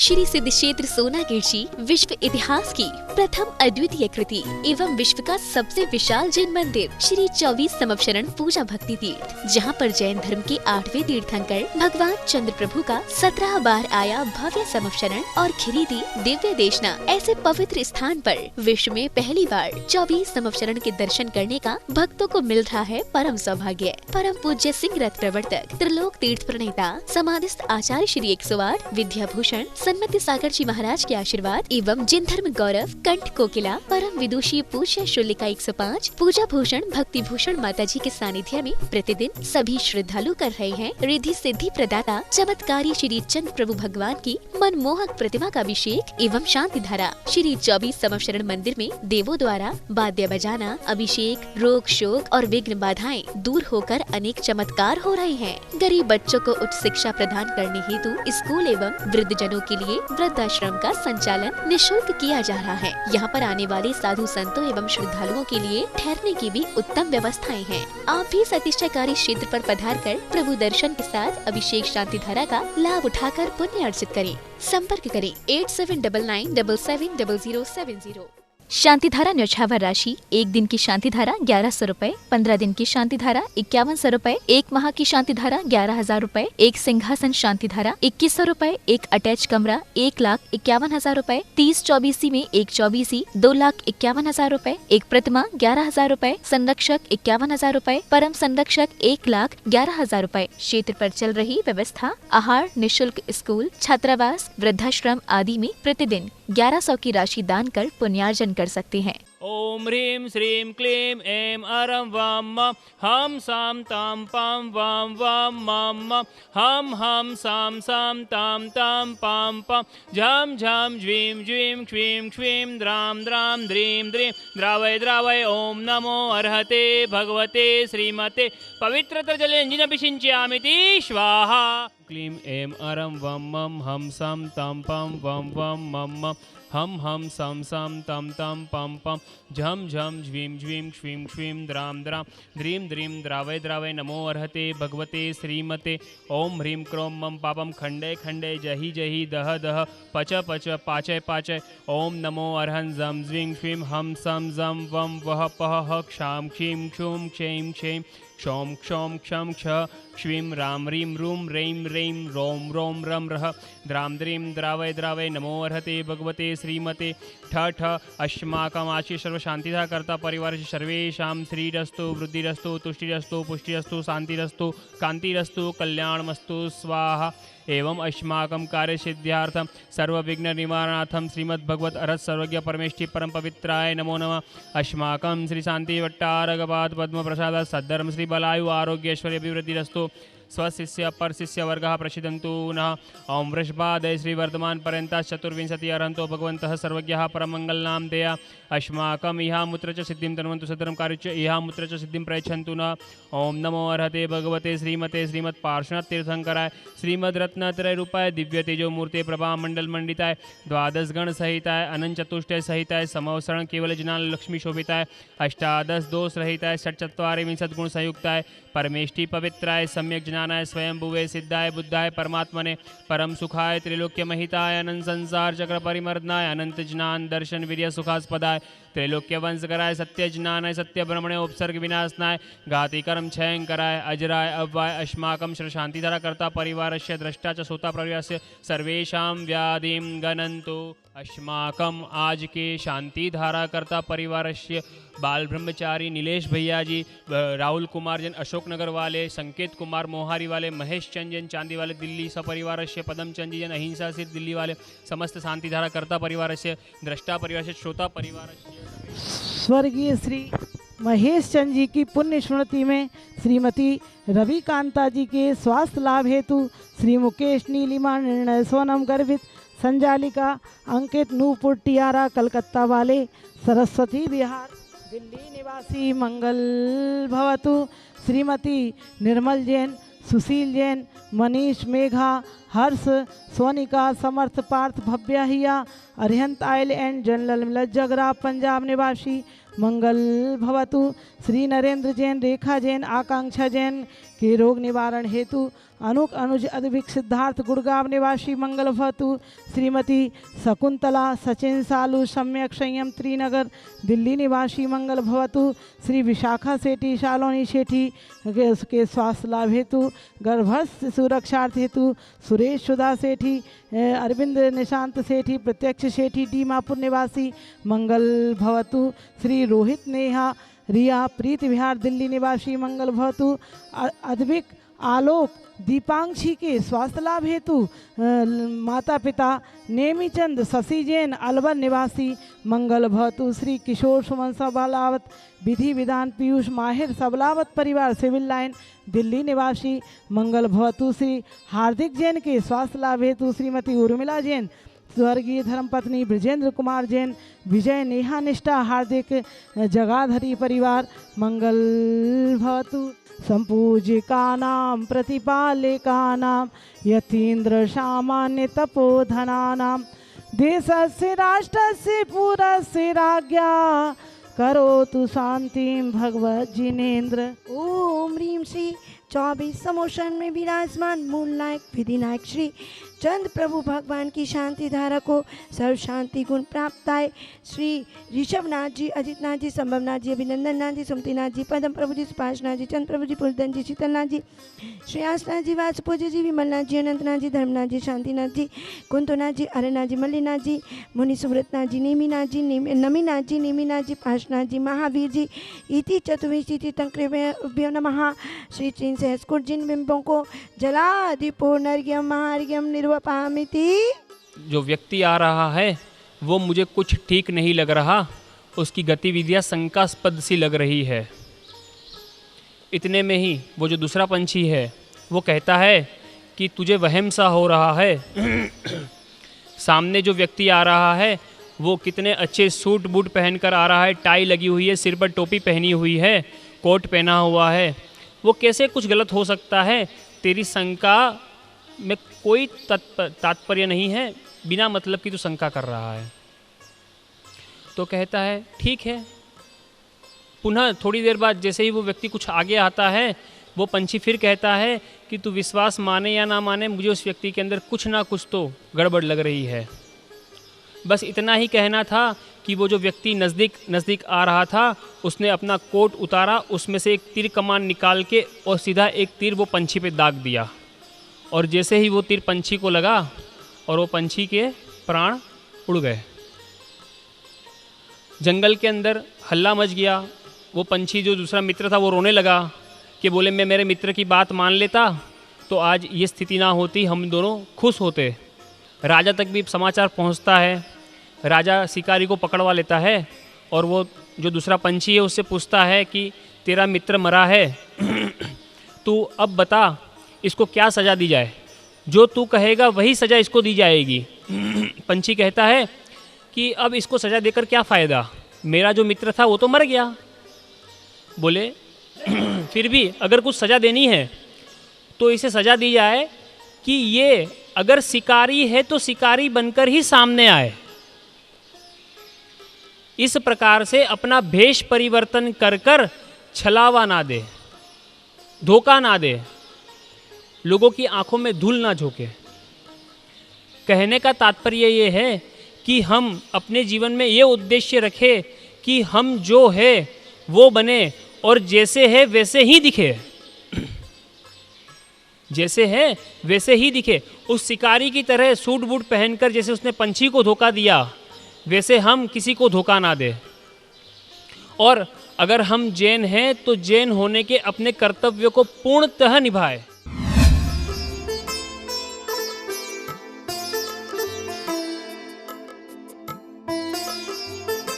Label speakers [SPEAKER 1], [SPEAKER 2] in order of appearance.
[SPEAKER 1] श्री सिद्ध क्षेत्र सोनागढ़ जी विश्व इतिहास की प्रथम अद्वितीय कृति एवं विश्व का सबसे विशाल जैन मंदिर श्री 24 समवशरण पूजा भक्ति तीर्थ, जहां पर जैन धर्म के 8वें तीर्थंकर भगवान चंद्र प्रभु का 17 बार आया भव्य समवशरण और खिरीदी दिव्य देशना ऐसे पवित्र स्थान पर विश्व में पहली बार 24 समवशरण के दर्शन करने का भक्तों को मिल रहा है परम सौभाग्य। परम पूज्य सिंह रथ प्रवर्तक त्रिलोक तीर्थ प्रणेता समाधिस्थ आचार्य श्री 108 विद्याभूषण सन्मति सागर जी महाराज के आशीर्वाद एवं जिन धर्म गौरव कंठ कोकिला परम विदुषी पूज्य शुल्लिका 105 पूजा भूषण भक्ति भूषण माता जी के सानिध्य में प्रतिदिन सभी श्रद्धालु कर रहे हैं रिद्धि सिद्धि प्रदाता चमत्कारी श्री चंद्र प्रभु भगवान की मनमोहक प्रतिमा का अभिषेक एवं शांति धारा। श्री 24 समवशरण मंदिर में देवों द्वारा वाद्य बजाना, अभिषेक, रोग शोक और विघ्न बाधाएं दूर होकर अनेक चमत्कार हो रहे हैं। गरीब बच्चों को उच्च शिक्षा प्रदान करने हेतु स्कूल एवं वृद्ध जनों के लिए वृद्धाश्रम का संचालन निःशुल्क किया जा रहा है। यहाँ पर आने वाले साधु संतों एवं श्रद्धालुओं के लिए ठहरने की भी उत्तम व्यवस्थाएं हैं। आप भी इस अतिशयकारी क्षेत्र पर पधार कर प्रभु दर्शन के साथ अभिषेक शांति धारा का लाभ उठाकर पुण्य अर्जित करें। संपर्क करें 8799770070। शांति धारा न्यौछावर राशि 1 दिन की शांति धारा 1100 रूपए, 15 दिन की शांति धारा 5100 रूपए, 1 माह की शांति धारा 11,000 रूपए, 1 सिंहासन शांति धारा 2100 रूपए, 1 अटैच कमरा 1,51,000 रूपए, 30 चौबीसी में 1 चौबीसी 2,51,000 रूपए, 1 प्रतिमा 11,000 रूपए, संरक्षक 51,000 रूपए, परम संरक्षक 1,11,000 रूपए। क्षेत्र पर चल रही व्यवस्था आहार निःशुल्क स्कूल छात्रावास वृद्धाश्रम आदि में प्रतिदिन 1100 की राशि दान कर पुण्यार्जन कर सकते हैं।
[SPEAKER 2] ओम ह्रीं श्रीं क्लीं ऐं अरं वां मं हम सां तां पां वां वां मं हम सां सां तां तां पां पं झं झं ज्वीं ज्वीं क्ष्वीं क्ष्वीं द्रां द्रां द्रीं द्रीं द्रावय द्रावय। ओम नमो अर्हते भगवते श्रीमते पवित्रतर जलेन विषिञ्च्यामिति स्वाहा। क्लीं ऐं अरं वं मं हम सां तां पां वां वां मं हम सां सां तां तां पां पं झं झं ज्वीं ज्वीं क्ष्वीं क्ष्वीं द्रां द्रां द्रीं द्रीं द्रावय द्रावय। नमो अर्हते भगवते श्रीमते। ओम ह्रीं क्रों मं पापं खण्डय खण्डय जहि जहि दह दह पच पच पाचय पाचय। ओम नमो अर्हं जं ज्वीं क्ष्वीं हम सं जं वं वह पह ह क्षां क्षीं क्षूं क्षैं क्षैं क्षौं क्षौं क्षं क्ष क्ष्वीं रां ह्रीं रूं रैं रैं रों रों रं रः द्रां द्रीं द्रावय द्रावय। नमो अर्हते भगवते श्रीमते। ठ ठ अस्माकम् आशि सर्वशान्तिधा कर्ता परिवार सर्वेषां श्रीरस्तु वृद्धिरस्तु तुष्टिरस्तु पुष्टिरस्तु शान्तिरस्तु कान्तिरस्तु कल्याणमस्तु स्वाहा। एवं अस्माकं कार्यसिद्ध्यार्थं सर्वविघ्न निवारणार्थं श्रीमद्भगवत अर्हत सर्वज्ञ परमेष्टि परम पवित्राय नमो नमः। अस्माकं श्री शांति वट्टारगपाद पद्म प्रसाद सद्धर्म श्री बलायु आरोग्य ऐश्वर्य अभिवृद्धिरस्तु। स्वशिष्य परशिष्य वर्गः प्रसिद्धन्तु नः। ओम वृषभादय श्री वर्धमान पर्यन्ताः चतुर्विंशति अर्हन्तो भगवन्तः सर्वज्ञः परममङ्गलनाम देया। अस्माकम् इहा मुत्र च सिद्धिं तन्वन्तु सद्धर्म कार्य च इहा मुत्र च सिद्धिं प्रयच्छन्तु न। ओम नमो अर्हते भगवते श्रीमते श्रीमत् पार्श्वनाथ तीर्थंकराय श्रीमद् रत्नत्रय रूपाय दिव्य तेजो मूर्ते प्रभा मंडल मंडिताय द्वादश गण सहिताय अनंत चतुष्टय सहिताय समवसरण केवल जनान लक्ष्मी शोभिताय अष्टादश दोष रहिताय षट्चत्वारिंशत् गुण संयुक्ताय परमेष्टि पवित्राय सम्यक जनानाय स्वयं भुवे सिद्धाय बुद्धाय परमात्मने परम सुखाय त्रिलोक्य महिताय अनंत संसार चक्र परिमर्दनाय अनंत जनान दर्शन वीर्य सुखास्पदाय त्रैलोक्य वंशकराय सत्य जनानाय सत्य ब्रह्मणे उपसर्ग विनाशनाय घाति कर्म क्षयंकराय अजराय अव्वाय अस्माकं श्री शांतिधारा कर्ता परिवारस्य द्रष्टा च श्रोता परिवारस्य सर्वेषां व्याधिं गणन्तु। अस्माकम आज के शांति धारा कर्ता परिवारस्य बाल ब्रह्मचारी नीलेश भैया जी, राहुल कुमार जन अशोक नगर वाले, संकेत कुमार मोहारी वाले, महेश चंद जन चांदी वाले दिल्ली सपरिवारस्य, पदम चंद जन अहिंसा सिर दिल्ली वाले, समस्त शांति धारा कर्ता परिवारस्य द्रष्टा परिवारस्य श्रोता परिवारस्य
[SPEAKER 3] स्वर्गीय श्री महेश चंद जी की पुण्य स्मृति में श्रीमती रवि कांता जी के स्वास्थ्य लाभ हेतु श्री मुकेश नीलिमा निर्णय सोनम गर्भित संजालिका अंकित नूपुर टियारा कलकत्ता वाले, सरस्वती विहार दिल्ली निवासी मंगल भवतु श्रीमती निर्मल जैन, सुशील जैन, मनीष मेघा, हर्ष, सोनिका, समर्थ, पार्थ, भव्या हिया, अरिहंत ऑयल एंड जनरल मिलत जगरा पंजाब निवासी मंगल भवतु। श्री नरेंद्र जैन, रेखा जैन, आकांक्षा जैन के रोग निवारण हेतु अनुक अनुज अद्विक सिद्धार्थ गुड़गांव निवासी मंगल भवतु। श्रीमती शकुंतला सचिन सालू सम्यक संयम त्रिनगर दिल्ली निवासी मंगल भवतु। श्री विशाखा सेठी शालोनी सेठी के स्वास्थ्य लाभ हेतु गर्भस्थ सुरक्षार्थ हेतु सुरेश सुधा सेठी अरविंद निशांत सेठी प्रत्यक्ष सेठी डीमापुर निवासी मंगल भवतु। श्री रोहित नेहा रिया प्रीति विहार दिल्ली निवासी मंगल भवतु। अद्विक आलोक दीपांक्षी के स्वास्थ्य लाभ हेतु माता पिता नेमीचंद शशि जैन अलवर निवासी मंगल भवतु। श्री किशोर सुमन सबलावत विधि विधान पीयूष माहिर सबलावत परिवार सिविल लाइन दिल्ली निवासी मंगल भवतु। श्री हार्दिक जैन के स्वास्थ्य लाभ हेतु श्रीमती उर्मिला जैन स्वर्गीय धर्मपत्नी ब्रजेंद्र कुमार जैन विजय नेहा निष्ठा हार्दिक जगाधरी परिवार मंगल भवतु। संपूजिकानां प्रतिपालिकानां यतीन्द्र सामान्य तपोधनानां देशस्य राष्ट्रस्य पुरस्य राज्ञा करोतु शांतिं भगवत जिनेन्द्र।
[SPEAKER 4] ओम ह्रीं श्री 24 समोशन में विराजमान मूलनायक विधिनायक श्री चंद्र प्रभु भगवान की शांति धारा को सर्व शांति गुण प्राप्त आए। श्री ऋषभनाथ जी, अजितनाथ जी, संभवनाथ जी, अभिनंदन नाथ जी, सुमतिनाथ जी, पदम प्रभु जी, सुभाषनाथ जी, चंद्र प्रभु जी, पुलदन जी, शीतलनाथ जी, श्रेयासनाथ जी, वासुपूज्य जी, विमलनाथ जी, अनंतनाथ जी, धर्मनाथ जी, शांतिनाथ जी, कुंतुनाथ जी, अरनाथ जी, मल्लीनाथ जी, मुनि सुव्रतनाथ जी, नेमीनाथ जी, नमीनाथ जी, नेमीनाथ जी, पाशनाथ जी, महावीर जी इति चतुर्विंशति तंक्रेभ्यो नमः। श्री चीन सहस्कुट जिन बिंबों को जलादिपो नर्ग्यम महार्घ्यम निर्वपामिति।
[SPEAKER 2] जो व्यक्ति आ रहा है वो मुझे कुछ ठीक नहीं लग रहा, उसकी गतिविधियां शंकास्पद सी लग रही है। इतने में ही वो जो दूसरा पंछी है वो कहता है कि तुझे वहम सा हो रहा है। सामने जो व्यक्ति आ रहा है वो कितने अच्छे सूट बूट पहनकर आ रहा है, टाई लगी हुई है, सिर पर टोपी पहनी हुई है, कोट पहना हुआ है, वो कैसे कुछ गलत हो सकता है? तेरी शंका में कोई तात्पर्य नहीं है, बिना मतलब की तू शंका कर रहा है। तो कहता है ठीक है। पुनः थोड़ी देर बाद जैसे ही वो व्यक्ति कुछ आगे आता है, वो पंछी फिर कहता है कि तू विश्वास माने या ना माने, मुझे उस व्यक्ति के अंदर कुछ ना कुछ तो गड़बड़ लग रही है। बस इतना ही कहना था कि वो जो व्यक्ति नज़दीक आ रहा था, उसने अपना कोट उतारा, उसमें से एक तीर कमान निकाल के और सीधा एक तीर वो पंछी पे दाग दिया। और जैसे ही वो तीर पंछी को लगा और वो पंछी के प्राण उड़ गए। जंगल के अंदर हल्ला मच गया। वो पंछी जो दूसरा मित्र था वो रोने लगा कि बोले मैं मेरे मित्र की बात मान लेता तो आज ये स्थिति ना होती, हम दोनों खुश होते। राजा तक भी समाचार पहुंचता है। राजा शिकारी को पकड़वा लेता है और वो जो दूसरा पंछी है उससे पूछता है कि तेरा मित्र मरा है, तू अब बता इसको क्या सज़ा दी जाए? जो तू कहेगा वही सज़ा इसको दी जाएगी। पंछी कहता है कि अब इसको सज़ा देकर क्या फ़ायदा, मेरा जो मित्र था वो तो मर गया। बोले फिर भी अगर कुछ सज़ा देनी है तो इसे सज़ा दी जाए कि ये अगर शिकारी है तो शिकारी बनकर ही सामने आए। इस प्रकार से अपना भेष परिवर्तन कर कर छलावा ना दे, धोखा ना दे, लोगों की आंखों में धूल ना झोंके। कहने का तात्पर्य ये है कि हम अपने जीवन में ये उद्देश्य रखें कि हम जो है वो बने और जैसे है वैसे ही दिखे, जैसे है वैसे ही दिखे। उस शिकारी की तरह सूट बूट पहनकर जैसे उसने पंछी को धोखा दिया, वैसे हम किसी को धोखा ना दे। और अगर हम जैन हैं तो जैन होने के अपने कर्तव्य को पूर्णतः निभाए।